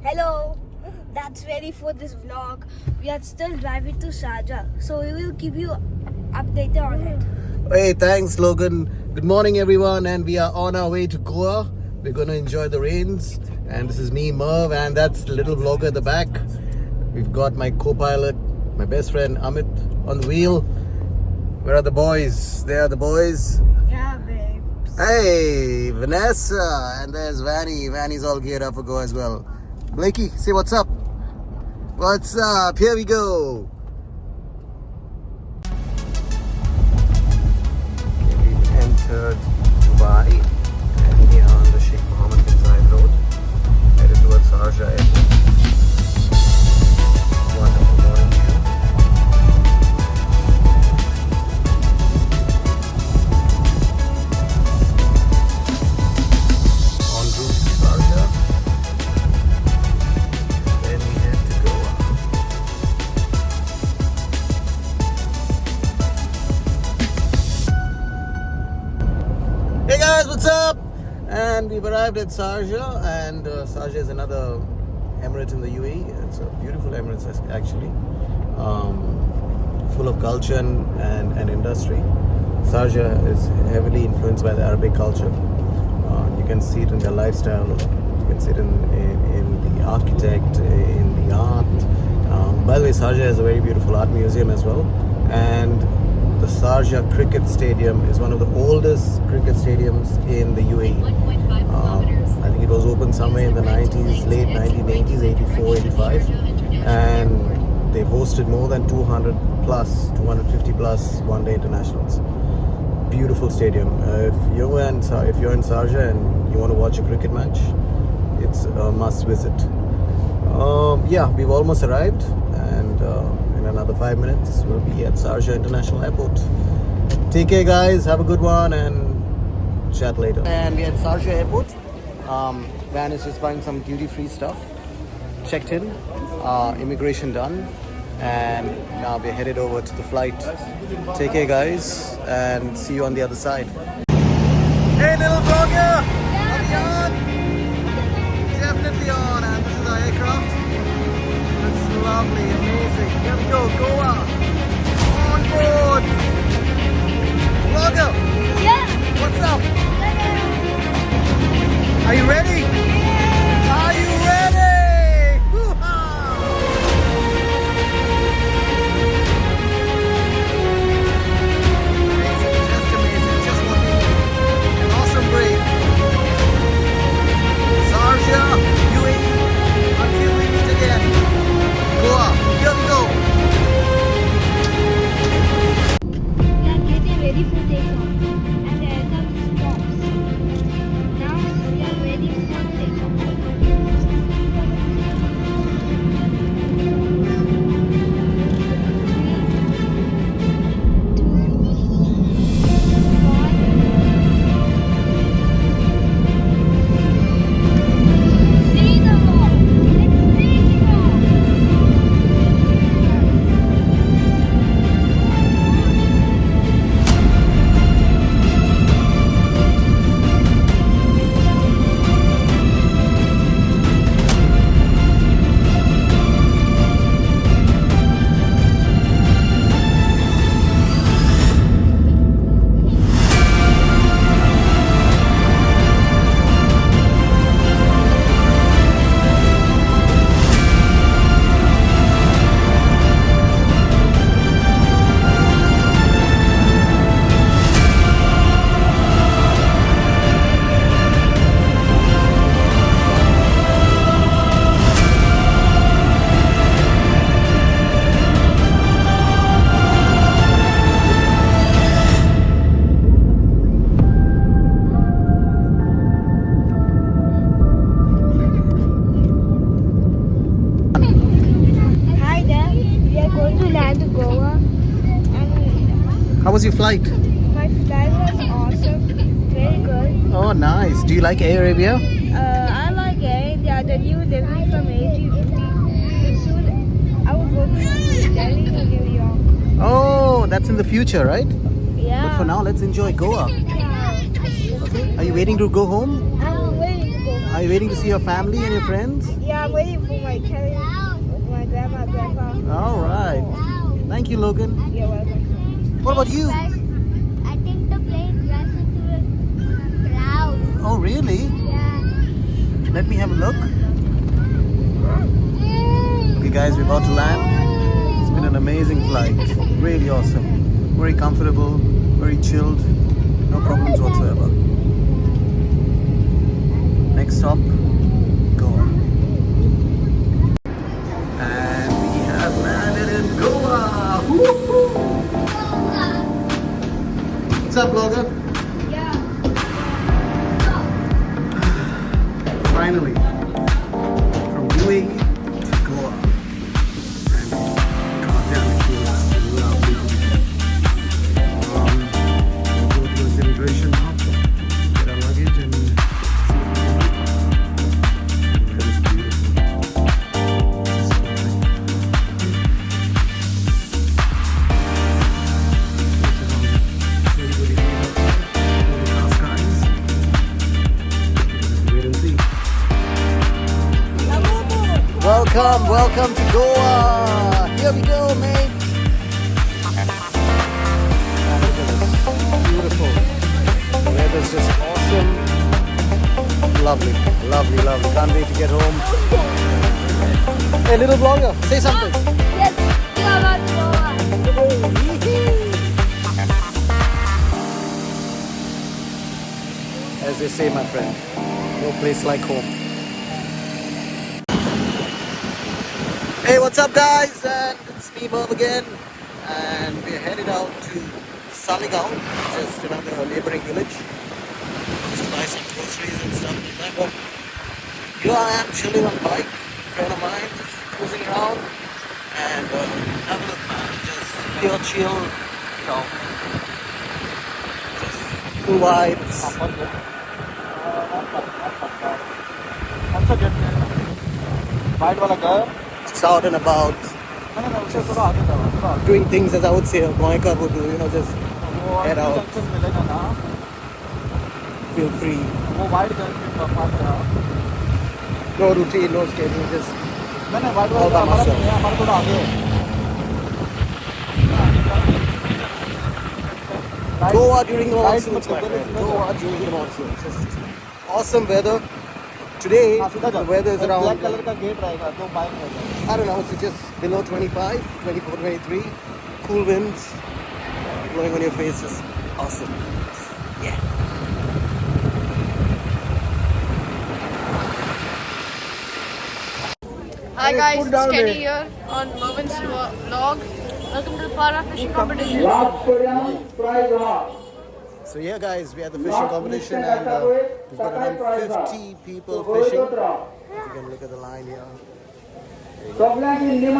Hello, that's ready for this vlog. We are still driving to Sharjah, so we will keep you updated on it. Hey, thanks Logan. Good morning everyone, and we are on our way to Goa. We're going to enjoy the rains, and this is me, Merv, and that's the little vlogger at the back. We've got my co-pilot, my best friend Amit on the wheel. Where are the boys? There are the boys. Yeah, babe. Hey, Vanessa, and there's Vanny. Vanny's all geared up for Goa as well. Blakey, say what's up. What's up? Here we go. We've entered Dubai, and we are on the Sheikh Mohammed bin Zayed Road, headed towards Sharjah Airport. Wonderful morning view. En route to Sharjah. Then we head to Goa. Hey guys, what's up? And we've arrived at Sharjah, and Sharjah is another emirate in the UAE. It's a beautiful emirate actually, full of culture and industry. Sharjah is heavily influenced by the Arabic culture. You can see it in their lifestyle, you can see it in the architect, in the art. By the way, Sharjah has a very beautiful art museum as well, and the Sharjah Cricket Stadium is one of the oldest cricket stadiums in the UAE. I think it was opened somewhere in the 90s, late 1980s, 84, 85, and they've hosted more than 250 plus one-day internationals. Beautiful stadium. If you're in Sharjah and you want to watch a cricket match, it's a must visit. Yeah, we've almost arrived, and in another 5 minutes we'll be at Sharjah International Airport. Take care guys, have a good one, and chat later. And we're at Sharjah Airport. Van is just buying some duty-free stuff. Checked in, immigration done, and now we're headed over to the flight. Take care guys, and see you on the other side. Hey little vlogger! Are we on? Definitely on, and this is our aircraft. It's lovely, amazing. Here we go, Goa! On board! Vlogger! Yeah. What's up? Are you ready? Are you ready? Hoo-ha! Amazing, just amazing, just what we need. An awesome break. Sharjah, UAE, until we meet again. Goa, here we go. We are getting ready for takeoff, and the aircraft stops. Now we are ready for takeoff. See the wall. Let's take it off. Hi there. We are going to land to Goa, and How was your flight? my flight was awesome. Very good. Oh, nice. Do you like Air Arabia? I like it. They are the new delivery from A350. Soon I will go to Delhi to New York. Oh, that's in the future, right? Yeah. But for now, let's enjoy Goa. Yeah. Okay. Are you waiting to go home? I'm waiting to go. Are you waiting to see your family and your friends? Yeah, I'm waiting for my carry. My grandma, grandpa. All right. Thank you, Logan. You're welcome. What about you? I think the plane crashed into a cloud. Oh, really? Yeah. Let me have a look. Okay, guys, we're about to land. It's been an amazing flight. Really awesome. Very comfortable, very chilled. No problems whatsoever. Next stop, Goa. And we have landed in Goa. Woo-hoo! What's up, Logan? Yeah. Finally, from UAE to Goa. And goddamn, it feels lovely to be here. We'll go to this immigration now, get our luggage and see what we can do. That is beautiful. Just lovely. Everybody here outside, all the car skies. Wait and see. Welcome to Goa. Here we go, mate. Look at this, beautiful. The weather's just awesome. Lovely. Can't wait to get home. Hey, little vlogger, say something. Yes, we are about Goa. As they say, my friend, no place like home. Hey, what's up, guys? And it's me, Bob, again. And we're headed out to Saligaon, just another neighboring village. Just buy some groceries and stuff. But here I am chilling on bike, friend of mine, just cruising around. And have a look, man. Just pure chill, you know. Just cool vibes. Just out and about. Doing things as I would say a Moika would do, you know, just head out. Feel free. No routine, no schedule, just all by myself. Goa during the monsoons, my friend. Goa during the monsoons. Just awesome weather. Today, the weather is around, I don't know, it's just below 25, 24, 23. Cool winds blowing on your face, just awesome. Yeah. Hi guys, it's Kenny here on Mervin's vlog. Welcome to the Para Fishing Competition. So yeah, guys, we had the fishing competition and we've got around 50 people fishing. You can look at the line here. Fishing in the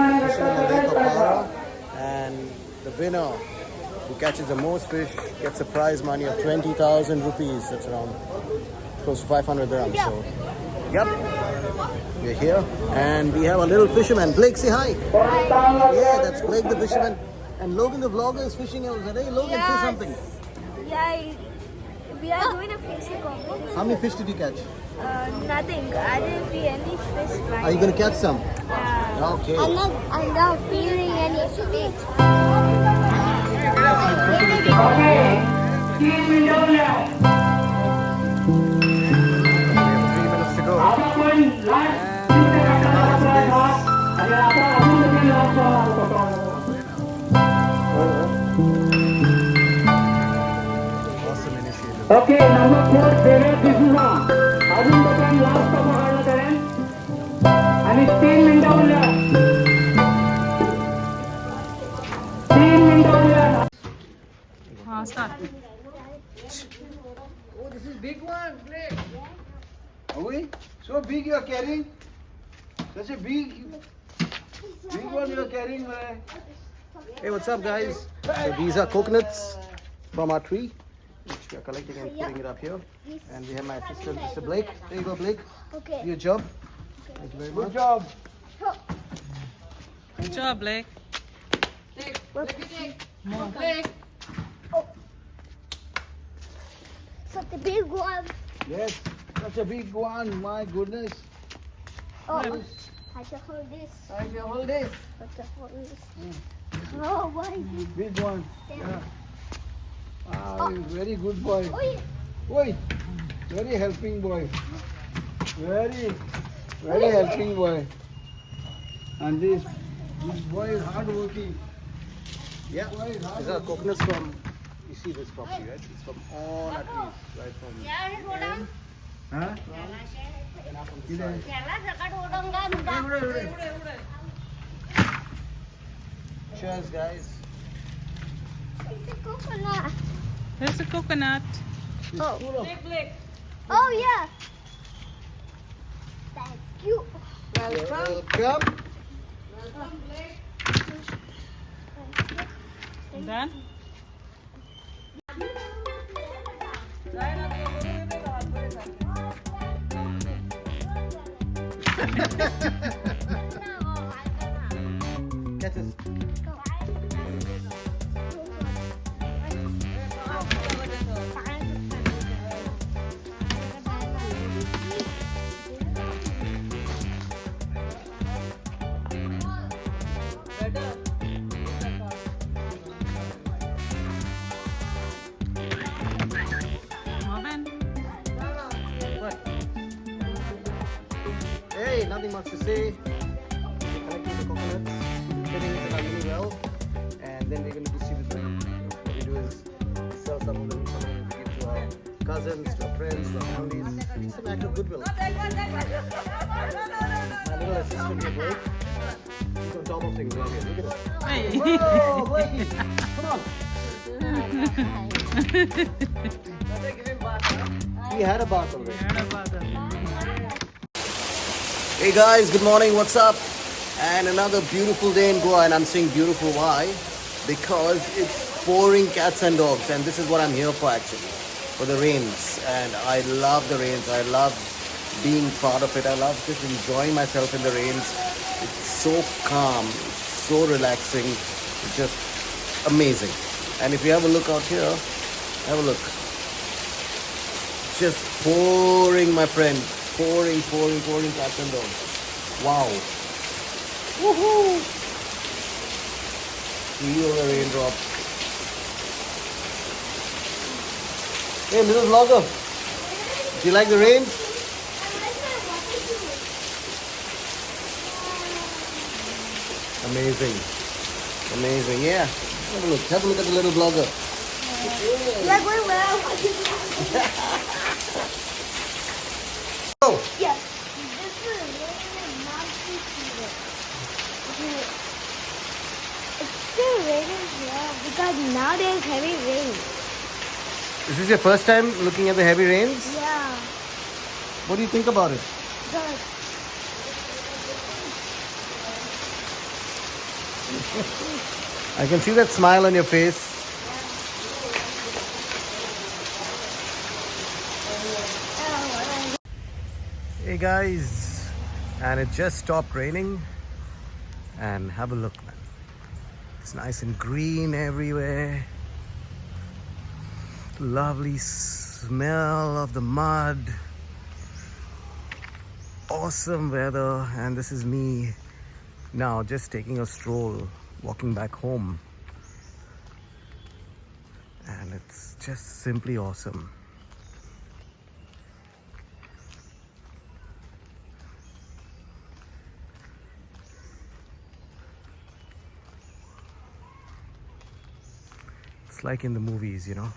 lake of Para, and the winner who catches the most fish gets a prize money of 20,000 rupees. That's around close to 500 dirhams. So, yep, we're here and we have a little fisherman. Blake, say hi. Yeah, that's Blake the fisherman. And Logan the vlogger is fishing out today. Logan, say something. Yeah, we are doing a fishing competition. How many fish did you catch? Nothing. I didn't see any fish. Are you going to catch some? Okay. I'm not feeling any fish. Okay. 3 minutes to go. Awesome initiative. Okay, number 4, David Krishna. अजून बघून last पकडलं त्याने आणि 3 मिनिटं उरल्या 3 मिनिटं उरल्या हाँ, start. Oh, this is big one, Blake. Are we? So big you are carrying? Such a big one you are carrying, man. Hey, what's up, guys? So these are coconuts from our tree, which we are collecting and putting it up here. And we have my assistant, Mr. Blake. There you go, Blake. Okay. Do your job. Thank you very much. Good job. Good job, Blake. Such a big one. Yes, such a big one. My goodness. Oh, I should hold this. I shall hold this. I should hold this. Oh, why? Big one. Yeah. Ah, he's very good boy. Oi. Oi, very helping boy. Very helping boy. And this boy is hard working. Yeah, Boy is hard these are working. coconuts from, you see this property, right? It's from all our trees, right from Huh? Idan. Cheers, guys. It's a coconut. There's a coconut. Oh. Blake, Blake. Oh, yeah. Thank you. Welcome. Welcome, Blake. Done? Catch this. Marvin. Hey, nothing much to say. Collecting the coconuts, fitting it in our mini well, and then we're going to distribute them. What we do is sell some of them, some of them we give to our cousins, to our friends, to our families. It's an act of goodwill. My little assistant here, Blake, he's on top of things right here. Look at it. Hey. Whoa, Blakey, come on. He had a bath already. Hey guys, good morning, what's up? And another beautiful day in Goa, and I'm saying beautiful why? Because it's pouring cats and dogs, and this is what I'm here for actually, for the rains. And I love the rains, I love being part of it, I love just enjoying myself in the rains. It's so calm, it's so relaxing, it's just amazing. And if you have a look out here, have a look. It's just pouring, my friend. Pouring cats and dogs. Wow. Woohoo! Feel the raindrop. Hey, little vlogger. Do you like the rain? Amazing. Amazing, yeah. Have a look. Have a look at the little vlogger. You're going well. Oh! Yes. This is raining monsoon season. It's still raining here because now there's heavy rain. Is this your first time looking at the heavy rains? Yeah. What do you think about it? Good. I can see that smile on your face. Hey guys, and it just stopped raining, and have a look, man. It's nice and green everywhere. Lovely smell of the mud. Awesome weather, and this is me now just taking a stroll, walking back home, and it's just simply awesome. It's like in the movies, you know.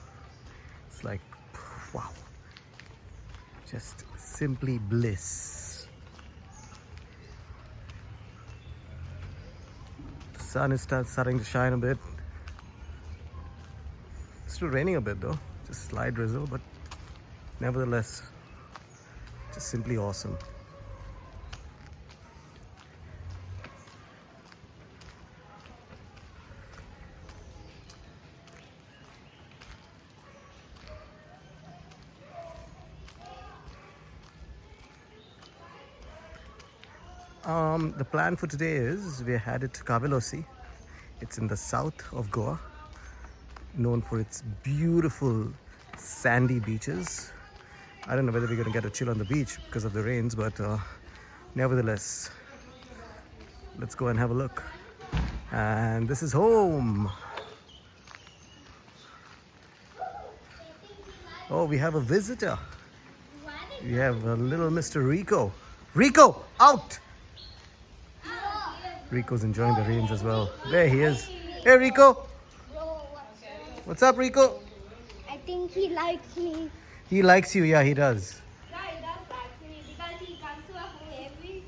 It's like, wow, just simply bliss. The sun is starting to shine a bit. It's still raining a bit though, just slight drizzle, but nevertheless, just simply awesome. The plan for today is we're headed to Kavelosi. It's in the south of Goa, known for its beautiful sandy beaches. I don't know whether we're going to get a chill on the beach because of the rains, but nevertheless, let's go and have a look. And this is home. Oh, we have a visitor. We have a little Mr. Rico. Rico, out! Rico's enjoying the range as well. There he is. Hey, Rico. What's up, Rico? I think he likes me. He likes you. Yeah, he does. Yeah, he does like me because he comes to our home every.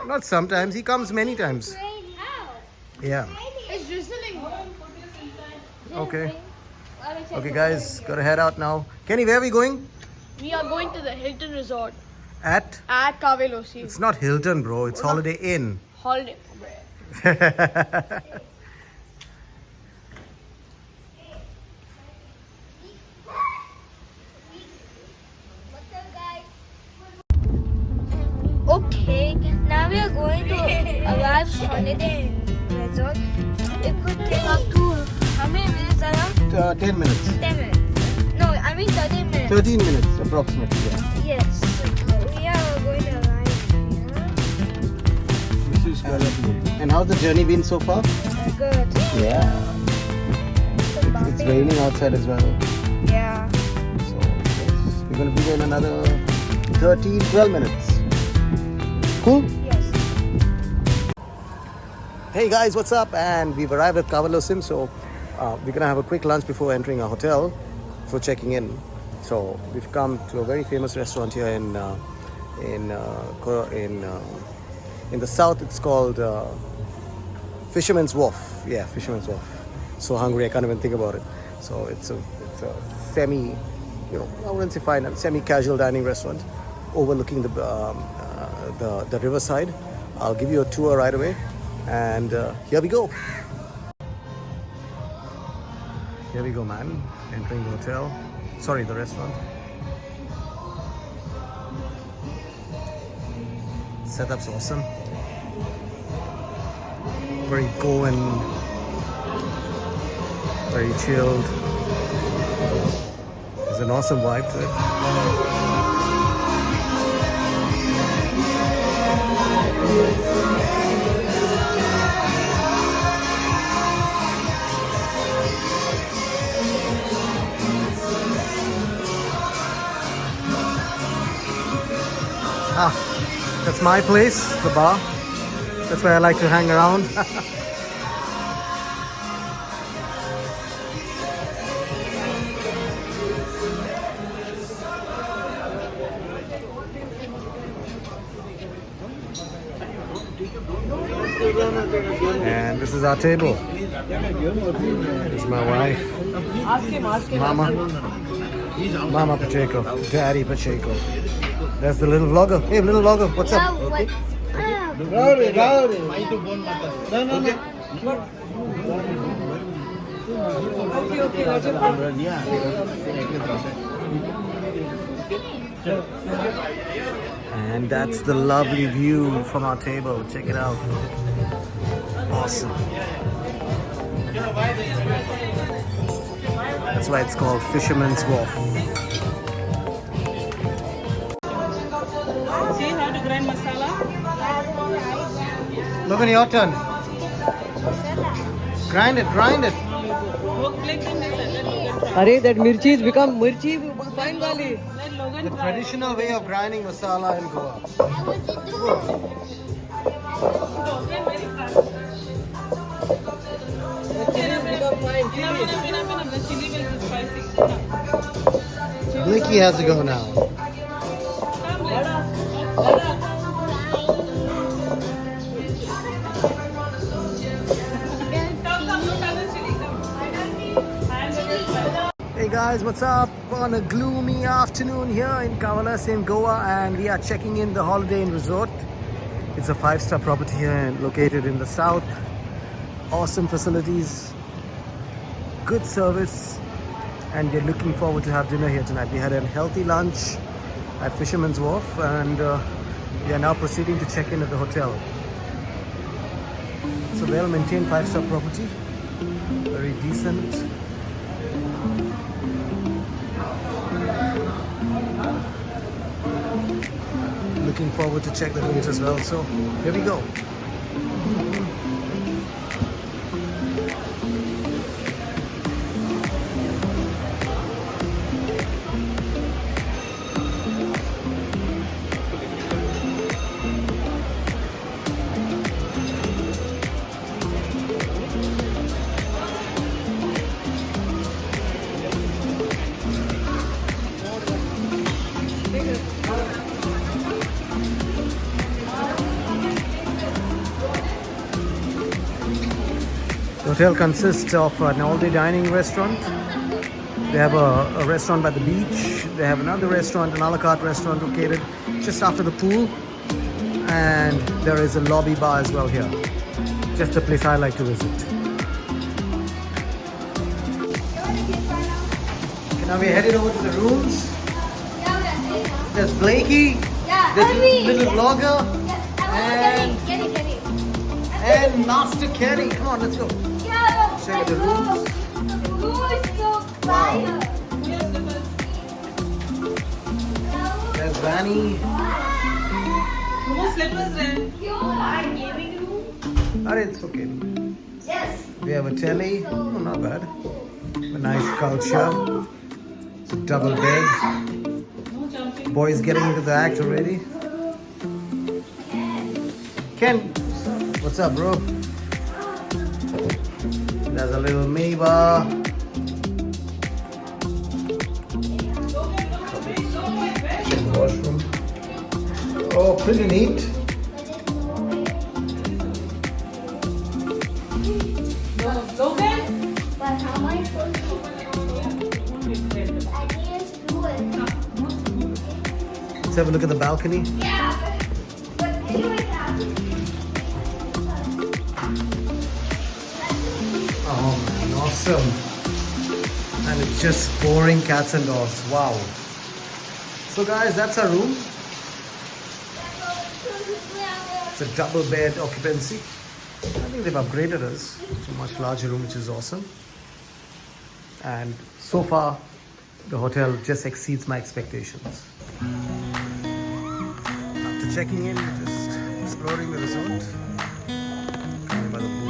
Not sometimes. He comes many times. How? Yeah. It's drizzling. Okay. Okay, guys. Gotta head out now. Kenny, where are we going? We are going to the Hilton Resort At? at Kavelosi. It's not Hilton, bro. It's Holiday Inn. Holiday. Okay, now we are going to arrive holiday resort. It could take up to how many minutes around? 10 minutes. 10 minutes. No, I mean 13 minutes. 13 minutes approximately. Yeah. Yes. We are going to arrive here. And how's the journey been so far? Good. Yeah. It's raining outside as well. Yeah. So yes, we're going to be there in another 12 minutes. Cool? Yes. Hey guys, what's up? And we've arrived at Kavalosim, so we're gonna have a quick lunch before entering our hotel for checking in. So we've come to a very famous restaurant here in the south. It's called Fisherman's Wharf. Yeah, Fisherman's Wharf. So hungry, I can't even think about it. So it's a semi, I wouldn't say fine, a semi-casual dining restaurant overlooking the riverside. I'll give you a tour right away, and here we go. Here we go, man. Entering the hotel. Sorry, the restaurant. Setup's awesome. Very Goan, very chilled. There's an awesome vibe to it. That's my place, the bar. That's where I like to hang around. And this is our table. This is my wife. Mama Pacheco, Daddy Pacheco. That's the little vlogger. Hey, little vlogger, what's up? What? And that's the lovely view from our table. Check it out. Awesome. That's why it's called Fisherman's Wharf. See how to grind masala? Logan, your turn. Grind it, grind it. Look like the masala. Arey, that mirchi has become mirchi fine wali. Let Logan The traditional way of grinding masala in Goa. very fast. The chili has become fine. Chili. The chili will be spicy. Blicky has to go now. Hey guys, what's up? On a gloomy afternoon here in Kavalasim, Goa, and we are checking in the Holiday Inn Resort. It's a 5-star property here and located in the south. Awesome facilities, good service, and we're looking forward to have dinner here tonight. We had a healthy lunch at Fisherman's Wharf, and we are now proceeding to check in at the hotel. It's a well-maintained 5-star property, very decent. Looking forward to check the rooms as well. So here we go. The hotel consists of an all-day dining restaurant. They have a restaurant by the beach. They have another restaurant, an a la carte restaurant located just after the pool. And there is a lobby bar as well here. Just a place I like to visit. Okay, now we're headed over to the rooms. There's Blakey, the little vlogger, and Master Kenny. Come on, let's go. Check the rooms. Wow. There's Vanny. More slippers then. Alright, it's okay. Yes. We have a telly. Oh, not bad. A nice culture. It's a double bed. No jumping. Boys getting into the act already. Ken, what's up, bro? There's a little Meba. Check the washroom. Oh, pretty neat. Logan? But how am I supposed to? I can't do it. Let's have a look at the balcony. Yeah, but anyway, Oh man, awesome. And it's just pouring cats and dogs. Wow. So guys, that's our room. It's a double bed occupancy. I think they've upgraded us to a much larger room, which is awesome. And so far, the hotel just exceeds my expectations. After checking in, we're just exploring the resort. Coming by the pool.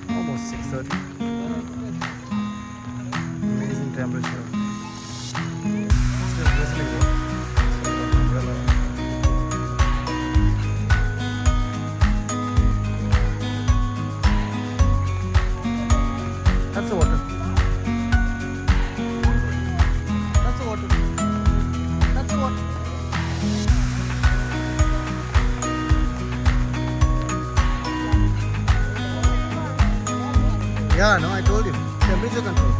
Almost 6:30. Amazing temperature. Still drizzling though. So I've got an umbrella. That's the water. That's the water. That's the water. Yeah, no, I told you. Temperature control.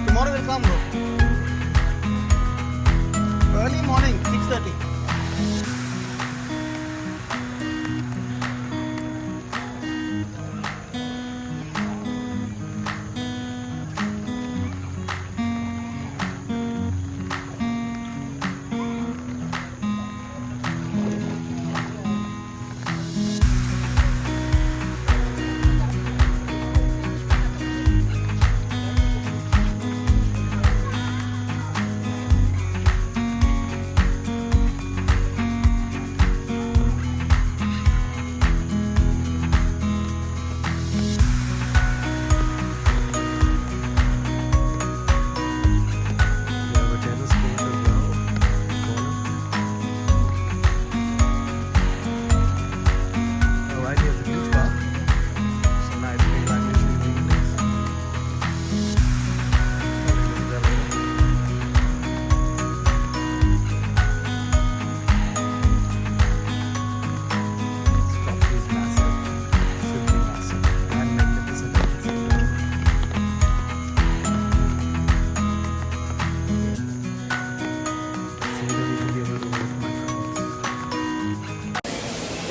Tomorrow will come, bro. Early morning, 6:30.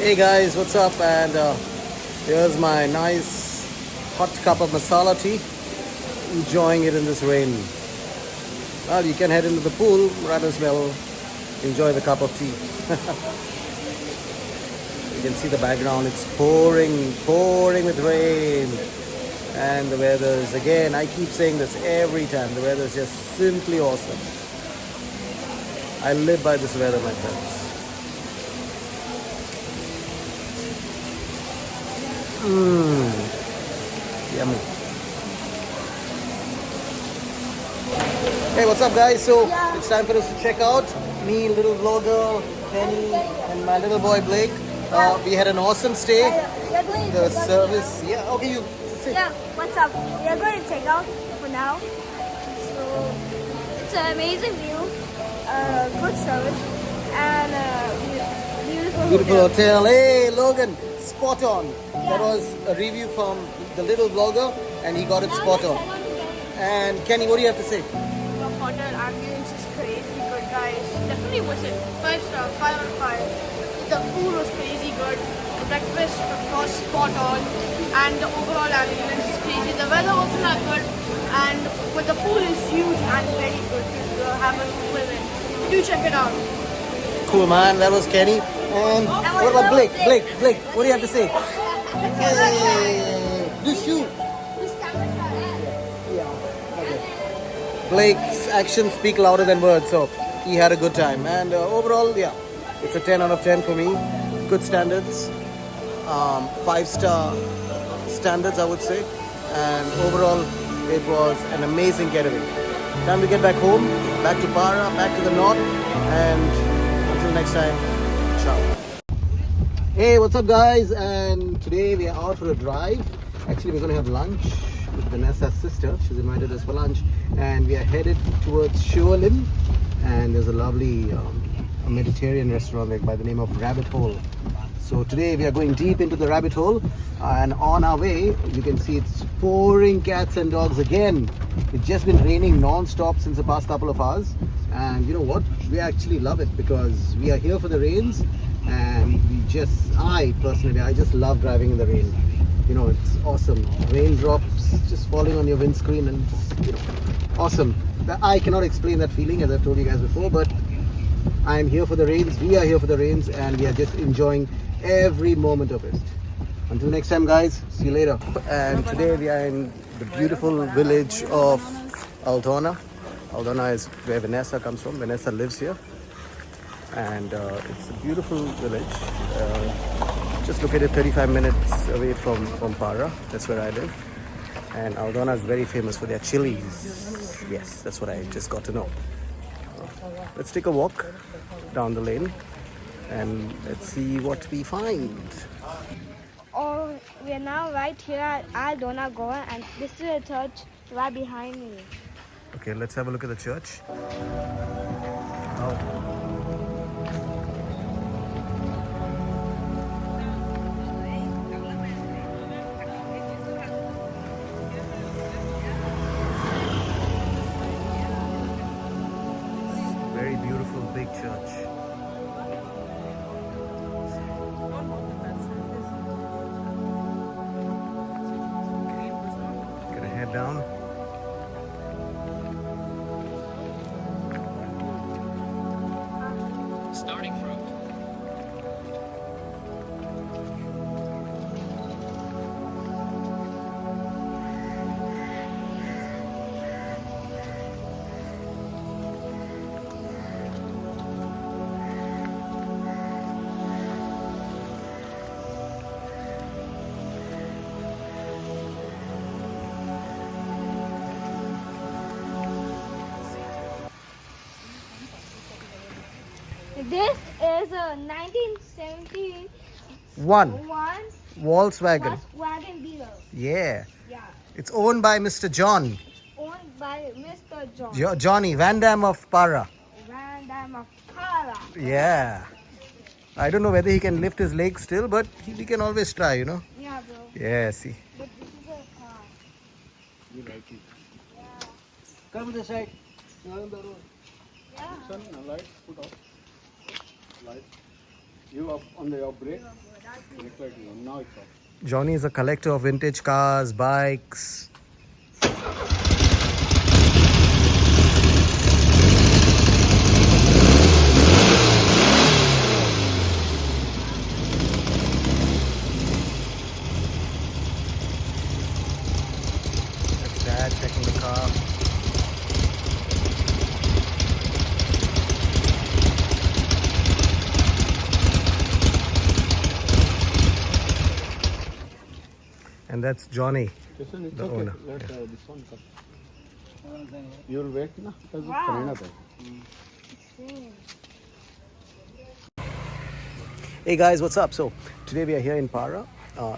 Hey guys, what's up? And here's my nice hot cup of masala tea. Enjoying it in this rain. Well, you can head into the pool, might as well enjoy the cup of tea. You can see the background, it's pouring with rain. And the weather is, again, I keep saying this every time, the weather is just simply awesome. I live by this weather, my friends. Yummy. Hey, what's up, guys? So it's time for us to check out. Me, little vlogger Penny, and my little boy Blake. We had an awesome stay. We're going to The check out service, yeah. Okay, you sit. Yeah, what's up? We are going to check out for now. So it's an amazing view, good service, and Beautiful hotel. Hey, Logan, spot on. That was a review from the little vlogger, and he got it spot on. And Kenny, what do you have to say? The hotel ambience is crazy good, guys. Definitely visit. 5 star, 5 out of 5. The food was crazy good. The breakfast was spot on. And the overall ambience is crazy. The weather was not good. And but the pool is huge and very good to have a swim in. Do check it out. Cool, man. That was Kenny. And what about Blake? Blake, what do you have to say? Hey, you shoot. Blake's actions speak louder than words, so he had a good time. And overall, yeah, it's a 10 out of 10 for me. Good standards, 5-star standards, I would say. And overall, it was an amazing getaway. Time to get back home, back to Para, back to the north. And until next time, ciao. Hey, what's up, guys? And today we are out for a drive. Actually, we're going to have lunch with Vanessa's sister. She's invited us for lunch, and we are headed towards Shoalim, and there's a lovely a Mediterranean restaurant there by the name of Rabbit Hole. So today we are going deep into the rabbit hole, and on our way you can see it's pouring cats and dogs again. It's just been raining non-stop since the past couple of hours, and you know what, we actually love it because we are here for the rains, and I personally just love driving in the rain. You know, it's awesome. Raindrops just falling on your windscreen and just, you know, awesome. I cannot explain that feeling, as I've told you guys before, but I'm here for the rains. We are here for the rains, and we are just enjoying every moment of it. Until next time, guys, see you later. And today we are in the beautiful village of Aldona. Aldona is where Vanessa comes from. Vanessa lives here, and it's a beautiful village. Just located 35 minutes away from Para. That's where I live. And Aldona is very famous for their chilies. Yes, that's what I just got to know. Let's take a walk down the lane and let's see what we find. Oh, we are now right here at Aldona Goa, and this is a church right behind me. Okay, let's have a look at the church. Oh. Very beautiful big church. Gonna head down. Starting fruit. This is a 1971 Volkswagen. Volkswagen Beetle. Yeah. Yeah, It's owned by Mr. John. owned by Mr. John Johnny Van Damme of Para. Van Damme of Para. Yeah. I don't know whether he can lift his legs still, but we can always try, you know. Yeah, bro. Yeah, see. But this is a car. You like it. Come to the side. You're on the road. Yeah. Son, lights, put off. Lights. You up on your brake. Brake light is on. Now it's off. Johnny is a collector of vintage cars, bikes. That's Dad checking the car. that's Johnny, Listen, it's the okay. owner. Let this one come. You'll wait, na? Because it's coming up. Hey guys, what's up? So today we are here in Para.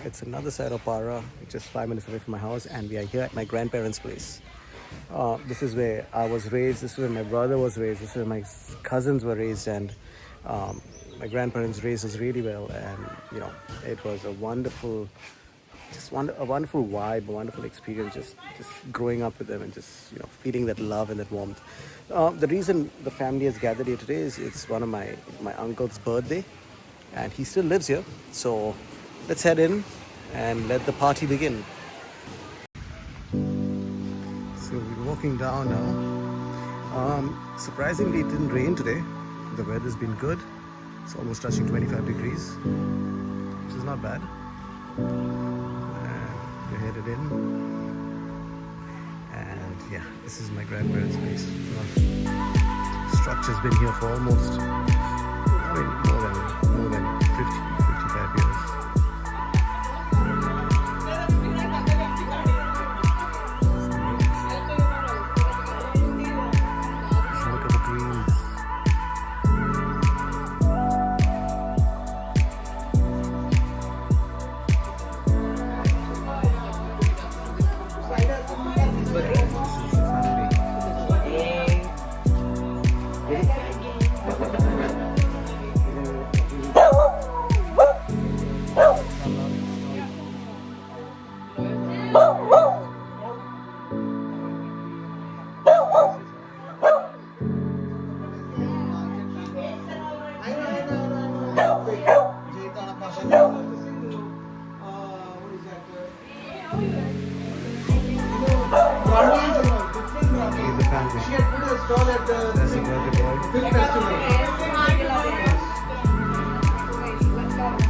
It's another side of Para, just 5 minutes away from my house, and we are here at my grandparents' place. This is where I was raised. This is where my brother was raised. This is where my cousins were raised, and my grandparents raised us really well. And you know, it was a wonderful, a wonderful vibe, a wonderful experience. Just growing up with them and just feeling that love and that warmth. The reason the family has gathered here today is it's one of my uncle's birthday, and he still lives here. So let's head in and let the party begin. So we're walking down now. Surprisingly, it didn't rain today. The weather's been good. It's almost touching 25 degrees, which is not bad. And we're headed in. And yeah, this is my grandparents' place. Structure's been here for almost, more than 55 years.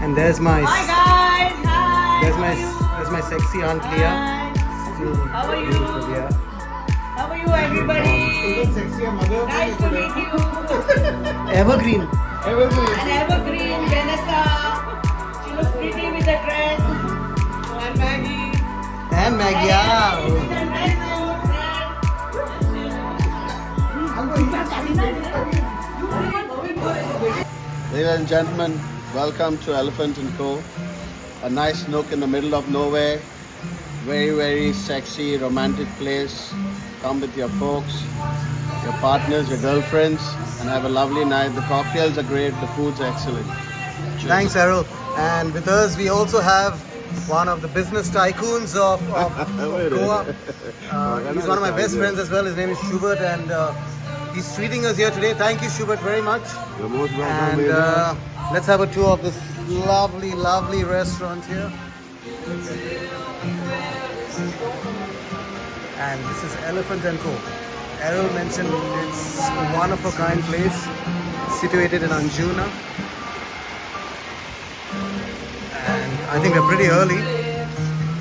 And there's my there's my sexy aunt Leah. How are you? Beautiful, yeah. How are you, everybody? Nice to meet you. Evergreen. And Evergreen, Vanessa. She looks pretty with the dress. And Maggie. And Maggie. Ladies and gentlemen, welcome to Elephant & Co. A nice nook in the middle of nowhere. Very, very sexy, romantic place. Come with your folks, your partners, your girlfriends, and have a lovely night. The cocktails are great, the food's excellent. Cheers. Thanks, Errol. And with us, we also have one of the business tycoons of Goa. He's one of my best friends as well. His name is Schubert, and he's treating us here today. Thank you, Schubert, very much. You're most welcome. And let's have a tour of this lovely, lovely restaurant here. And this is Elephant & Co. Errol mentioned it's a one-of-a-kind place situated in Anjuna. And I think we're pretty early,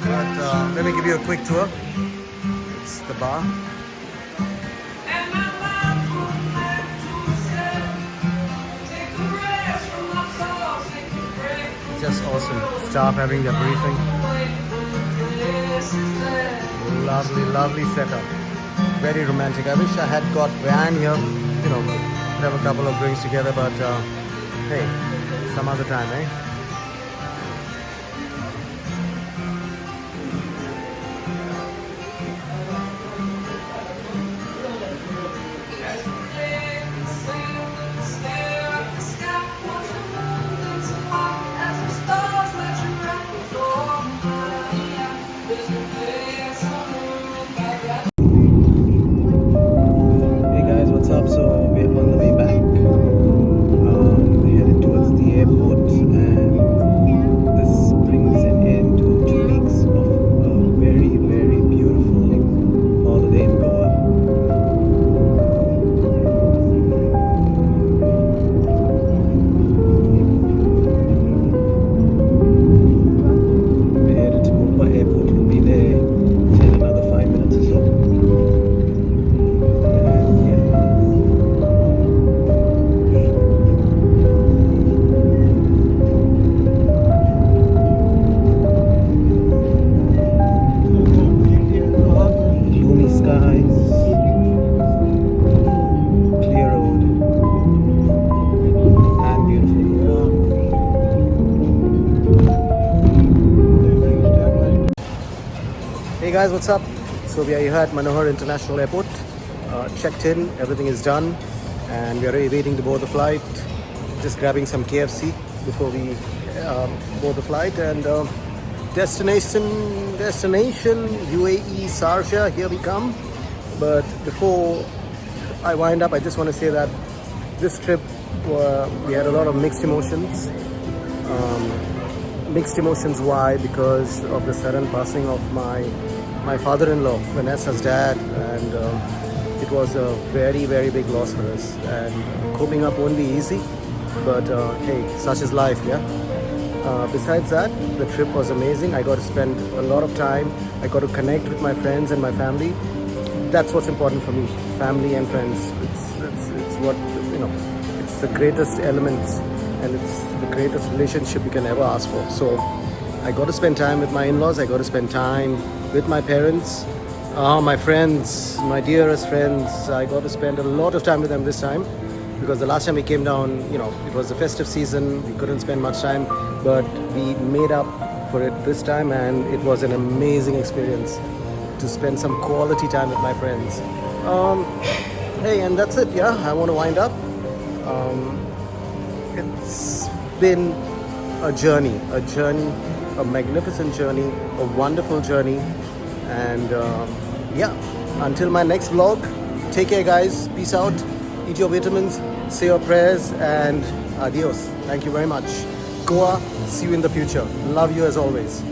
but let me give you a quick tour. It's the bar. Just awesome. Staff having their briefing. Lovely, lovely setup. Very romantic. I wish I had got Van here, have a couple of drinks together, but hey, some other time, eh? So we're on the way back. We're headed towards the airport, and guys, what's up? So we are here at Manohar International Airport. Checked in, everything is done, and we are already waiting to board the flight. Just grabbing some KFC before we board the flight. And destination UAE Sharjah. Here we come. But before I wind up, I just want to say that this trip we had a lot of mixed emotions. Mixed emotions, why? Because of the sudden passing of my father-in-law, Vanessa's dad, and it was a very, very big loss for us. And coping up won't be easy, but hey, such is life, yeah? Besides that, the trip was amazing. I got to spend a lot of time. I got to connect with my friends and my family. That's what's important for me, family and friends. It's what, you know, it's the greatest elements, and it's the greatest relationship you can ever ask for. So I got to spend time with my in-laws. I got to spend time with my parents, my friends, my dearest friends. I got to spend a lot of time with them this time, because the last time we came down, you know, it was the festive season. We couldn't spend much time, but we made up for it this time, and it was an amazing experience to spend some quality time with my friends. Hey, and that's it, yeah? I want to wind up. It's been a journey, a magnificent journey, a wonderful journey. And yeah, until my next vlog, take care guys, peace out, eat your vitamins, say your prayers, and adios. Thank you very much. Goa, see you in the future. Love you as always.